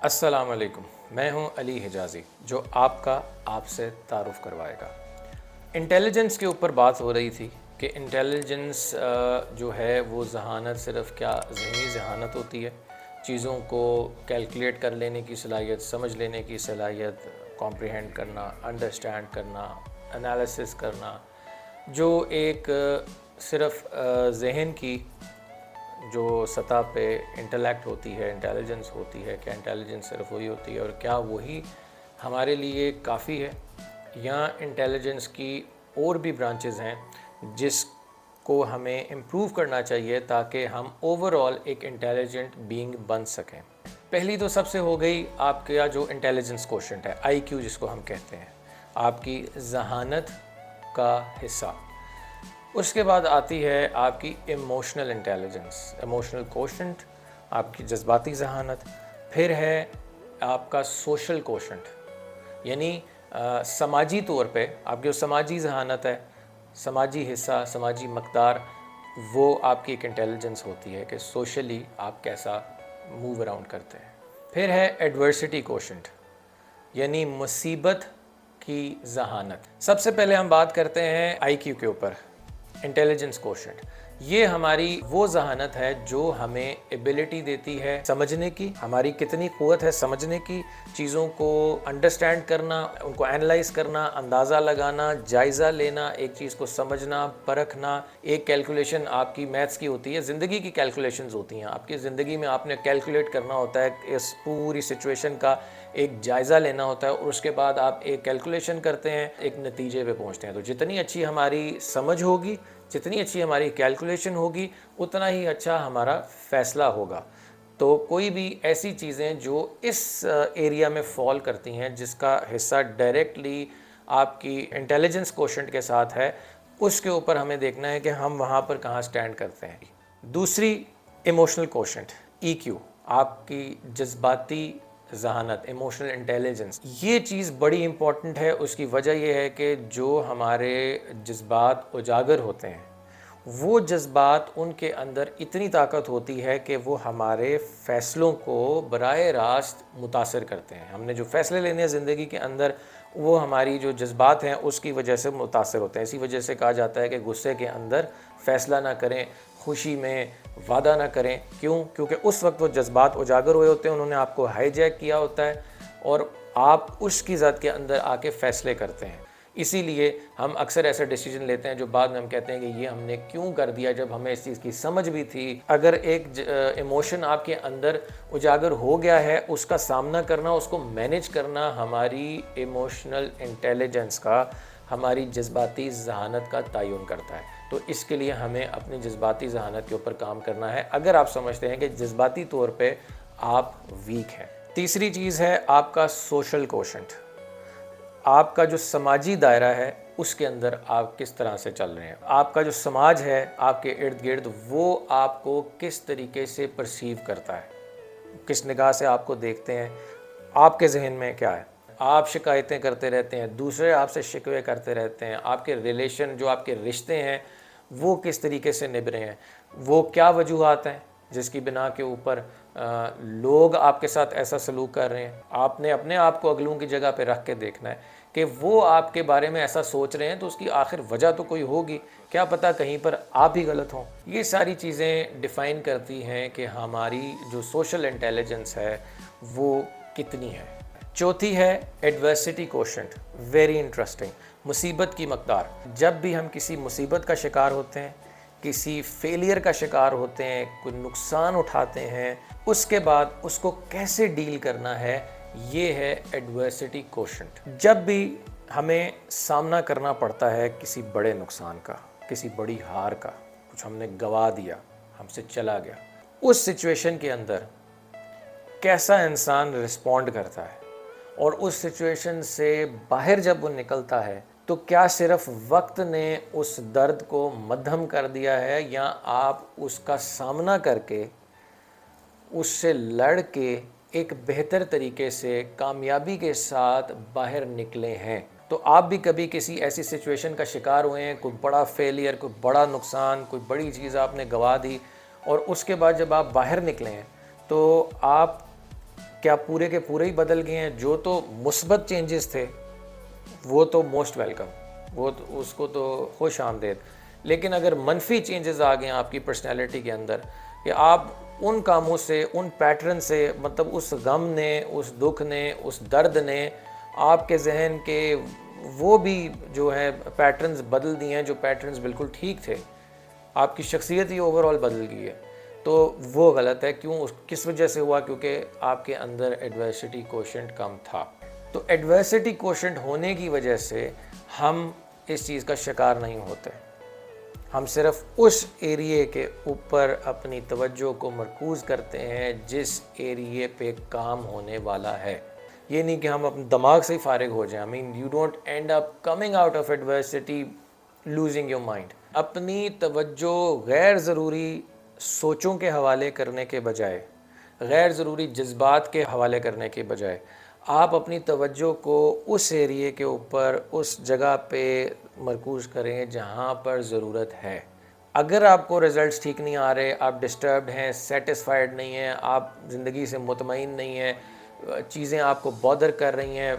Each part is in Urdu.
السلام علیکم، میں ہوں علی حجازی جو آپ سے تعارف کروائے گا۔ انٹیلیجنس کے اوپر بات ہو رہی تھی کہ انٹیلیجنس جو ہے وہ ذہانت صرف کیا ذہنی ذہانت ہوتی ہے، چیزوں کو کیلکولیٹ کر لینے کی صلاحیت، سمجھ لینے کی صلاحیت، کمپریہینڈ کرنا، انڈرسٹینڈ کرنا، انالیسس کرنا، جو ایک صرف ذہن کی جو سطح پہ انٹلیکٹ ہوتی ہے، انٹیلیجنس ہوتی ہے، کیا انٹیلیجنس صرف وہی ہوتی ہے اور کیا وہی ہمارے لیے کافی ہے، یا انٹیلیجنس کی اور بھی برانچز ہیں جس کو ہمیں امپروو کرنا چاہیے تاکہ ہم اوورآل ایک انٹیلیجنٹ بینگ بن سکیں۔ پہلی تو سب سے ہو گئی آپ کا جو انٹیلیجنس کوشنٹ ہے، آئی کیو جس کو ہم کہتے ہیں، آپ کی ذہانت کا حصہ۔ اس کے بعد آتی ہے آپ کی ایموشنل انٹیلیجنس، ایموشنل کوشنٹ، آپ کی جذباتی ذہانت۔ پھر ہے آپ کا سوشل کوشنٹ، یعنی سماجی طور پہ آپ کی جو سماجی ذہانت ہے، سماجی حصہ، سماجی مقدار، وہ آپ کی ایک انٹیلیجنس ہوتی ہے کہ سوشلی آپ کیسا موو اراؤنڈ کرتے ہیں۔ پھر ہے ایڈورسٹی کوشنٹ، یعنی مصیبت کی ذہانت۔ سب سے پہلے ہم بات کرتے ہیں آئی کیو کے اوپر، انٹیلیجنس کوشنٹ۔ یہ ہماری وہ ذہانت ہے جو ہمیں ایبلٹی دیتی ہے سمجھنے کی، ہماری کتنی قوت ہے سمجھنے کی، چیزوں کو انڈرسٹینڈ کرنا، ان کو اینالائز کرنا، اندازہ لگانا، جائزہ لینا، ایک چیز کو سمجھنا، پرکھنا۔ ایک کیلکولیشن آپ کی میتھس کی ہوتی ہے، زندگی کی کیلکولیشنز ہوتی ہیں، آپ کی زندگی میں آپ نے کیلکولیٹ کرنا ہوتا ہے، اس پوری سچویشن کا ایک جائزہ لینا ہوتا ہے اور اس کے بعد آپ ایک کیلکولیشن کرتے ہیں، ایک نتیجے پہ پہنچتے ہیں۔ تو جتنی اچھی ہماری سمجھ ہوگی، جتنی اچھی ہماری کیلکولیشن ہوگی، اتنا ہی اچھا ہمارا فیصلہ ہوگا۔ تو کوئی بھی ایسی چیزیں جو اس ایریا میں فال کرتی ہیں، جس کا حصہ ڈائریکٹلی آپ کی انٹیلیجنس کوشنٹ کے ساتھ ہے، اس کے اوپر ہمیں دیکھنا ہے کہ ہم وہاں پر کہاں سٹینڈ کرتے ہیں۔ دوسری ایموشنل کوشنٹ، ای کیو، آپ کی جذباتی ذہانت، ایموشنل انٹیلیجنس۔ یہ چیز بڑی امپورٹنٹ ہے، اس کی وجہ یہ ہے کہ جو ہمارے جذبات اجاگر ہوتے ہیں، وہ جذبات ان کے اندر اتنی طاقت ہوتی ہے کہ وہ ہمارے فیصلوں کو براہ راست متاثر کرتے ہیں۔ ہم نے جو فیصلے لینے ہیں زندگی کے اندر، وہ ہماری جو جذبات ہیں اس کی وجہ سے متاثر ہوتے ہیں۔ اسی وجہ سے کہا جاتا ہے کہ غصے کے اندر فیصلہ نہ کریں، خوشی میں وعدہ نہ کریں۔ کیوں؟ کیونکہ اس وقت وہ جذبات اجاگر ہوئے ہوتے ہیں، انہوں نے آپ کو ہائی جیک کیا ہوتا ہے اور آپ اس کی ذات کے اندر آ کے فیصلے کرتے ہیں۔ اسی لیے ہم اکثر ایسے ڈیسیجن لیتے ہیں جو بعد میں ہم کہتے ہیں کہ یہ ہم نے کیوں کر دیا جب ہمیں اس چیز کی سمجھ بھی تھی۔ اگر ایک ایموشن آپ کے اندر اجاگر ہو گیا ہے، اس کا سامنا کرنا، اس کو مینیج کرنا ہماری ایموشنل انٹیلیجنس کا، ہماری جذباتی ذہانت کا تعین کرتا ہے۔ تو اس کے لیے ہمیں اپنی جذباتی ذہانت کے اوپر کام کرنا ہے اگر آپ سمجھتے ہیں کہ جذباتی طور پہ آپ ویک ہیں۔ تیسری چیز ہے آپ کا سوشل کوشنٹ، آپ کا جو سماجی دائرہ ہے اس کے اندر آپ کس طرح سے چل رہے ہیں۔ آپ کا جو سماج ہے آپ کے ارد گرد، وہ آپ کو کس طریقے سے پرسیو کرتا ہے، کس نگاہ سے آپ کو دیکھتے ہیں، آپ کے ذہن میں کیا ہے۔ آپ شکایتیں کرتے رہتے ہیں، دوسرے آپ سے شکوے کرتے رہتے ہیں، آپ کے ریلیشن، جو آپ کے رشتے ہیں، وہ کس طریقے سے نبھ رہے ہیں، وہ کیا وجوہات ہیں جس کی بنا کے اوپر لوگ آپ کے ساتھ ایسا سلوک کر رہے ہیں۔ آپ نے اپنے آپ کو اگلوں کی جگہ پہ رکھ کے دیکھنا ہے کہ وہ آپ کے بارے میں ایسا سوچ رہے ہیں تو اس کی آخر وجہ تو کوئی ہوگی، کیا پتہ کہیں پر آپ ہی غلط ہوں۔ یہ ساری چیزیں ڈیفائن کرتی ہیں کہ ہماری جو سوشل انٹیلیجنس ہے وہ کتنی ہے۔ چوتھی ہے ایڈورسٹی کوشنٹ، ویری انٹرسٹنگ، مصیبت کی مقدار۔ جب بھی ہم کسی مصیبت کا شکار ہوتے ہیں، کسی فیلئر کا شکار ہوتے ہیں، کوئی نقصان اٹھاتے ہیں، اس کے بعد اس کو کیسے ڈیل کرنا ہے، یہ ہے ایڈورسٹی کوشنٹ۔ جب بھی ہمیں سامنا کرنا پڑتا ہے کسی بڑے نقصان کا، کسی بڑی ہار کا، کچھ ہم نے گوا دیا، ہم سے چلا گیا، اس سچویشن کے اندر کیسا انسان رسپونڈ کرتا ہے اور اس سچویشن سے باہر جب وہ نکلتا ہے تو کیا صرف وقت نے اس درد کو مدھم کر دیا ہے، یا آپ اس کا سامنا کر کے، اس سے لڑ کے ایک بہتر طریقے سے کامیابی کے ساتھ باہر نکلے ہیں۔ تو آپ بھی کبھی کسی ایسی سچویشن کا شکار ہوئے ہیں، کوئی بڑا فیلئر، کوئی بڑا نقصان، کوئی بڑی چیز آپ نے گوا دی، اور اس کے بعد جب آپ باہر نکلے ہیں تو آپ کیا پورے کے پورے ہی بدل گئے ہیں؟ جو تو مثبت چینجز تھے وہ تو موسٹ ویلکم، وہ تو اس کو تو خوش آمدید، لیکن اگر منفی چینجز آ گئے ہیں آپ کی پرسنالٹی کے اندر، کہ آپ ان کاموں سے، ان پیٹرن سے، مطلب اس غم نے، اس دکھ نے، اس درد نے آپ کے ذہن کے وہ بھی جو ہے پیٹرنز بدل دیے ہیں جو پیٹرنز بالکل ٹھیک تھے، آپ کی شخصیت ہی اوور آل بدل گئی ہے، تو وہ غلط ہے۔ کیوں؟ کس وجہ سے ہوا؟ کیونکہ آپ کے اندر ایڈورسٹی کوشنٹ کم تھا۔ تو ایڈورسٹی کوشنٹ ہونے کی وجہ سے ہم اس چیز کا شکار نہیں ہوتے، ہم صرف اس ایریے کے اوپر اپنی توجہ کو مرکوز کرتے ہیں جس ایریے پہ کام ہونے والا ہے۔ یہ نہیں کہ ہم اپنے دماغ سے ہی فارغ ہو جائیں۔ you don't end up coming out of adversity losing your mind۔ اپنی توجہ غیر ضروری سوچوں کے حوالے کرنے کے بجائے، غیر ضروری جذبات کے حوالے کرنے کے بجائے، آپ اپنی توجہ کو اس ایریے کے اوپر، اس جگہ پہ مرکوز کریں جہاں پر ضرورت ہے۔ اگر آپ کو رزلٹس ٹھیک نہیں آ رہے، آپ ڈسٹربڈ ہیں، سیٹسفائیڈ نہیں ہیں، آپ زندگی سے مطمئن نہیں ہیں، چیزیں آپ کو بودر کر رہی ہیں،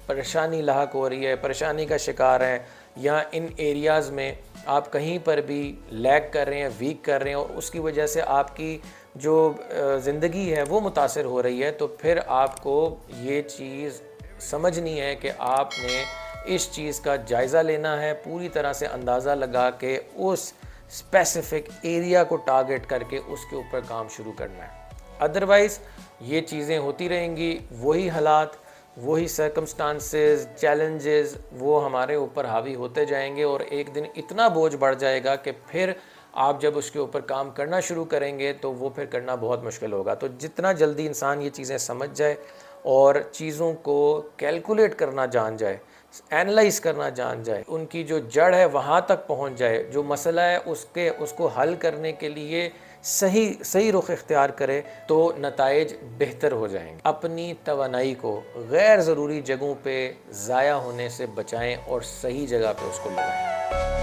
پریشانی لاحق ہو رہی ہے، پریشانی کا شکار ہیں، یا ان ایریاز میں آپ کہیں پر بھی لیگ کر رہے ہیں، ویک کر رہے ہیں، اور اس کی وجہ سے آپ کی جو زندگی ہے وہ متاثر ہو رہی ہے، تو پھر آپ کو یہ چیز سمجھنی ہے کہ آپ نے اس چیز کا جائزہ لینا ہے، پوری طرح سے اندازہ لگا کے اس اسپیسیفک ایریا کو ٹارگٹ کر کے اس کے اوپر کام شروع کرنا ہے۔ ادروائز یہ چیزیں ہوتی رہیں گی، وہی حالات، وہی سرکمسٹانسز، چیلنجز وہ ہمارے اوپر حاوی ہوتے جائیں گے، اور ایک دن اتنا بوجھ بڑھ جائے گا کہ پھر آپ جب اس کے اوپر کام کرنا شروع کریں گے تو وہ پھر کرنا بہت مشکل ہوگا۔ تو جتنا جلدی انسان یہ چیزیں سمجھ جائے اور چیزوں کو کیلکولیٹ کرنا جان جائے، اینالائز کرنا جان جائے، ان کی جو جڑ ہے وہاں تک پہنچ جائے، جو مسئلہ ہے اس کو حل کرنے کے لیے صحیح رخ اختیار کرے، تو نتائج بہتر ہو جائیں گے۔ اپنی توانائی کو غیر ضروری جگہوں پہ ضائع ہونے سے بچائیں اور صحیح جگہ پہ اس کو لگائیں۔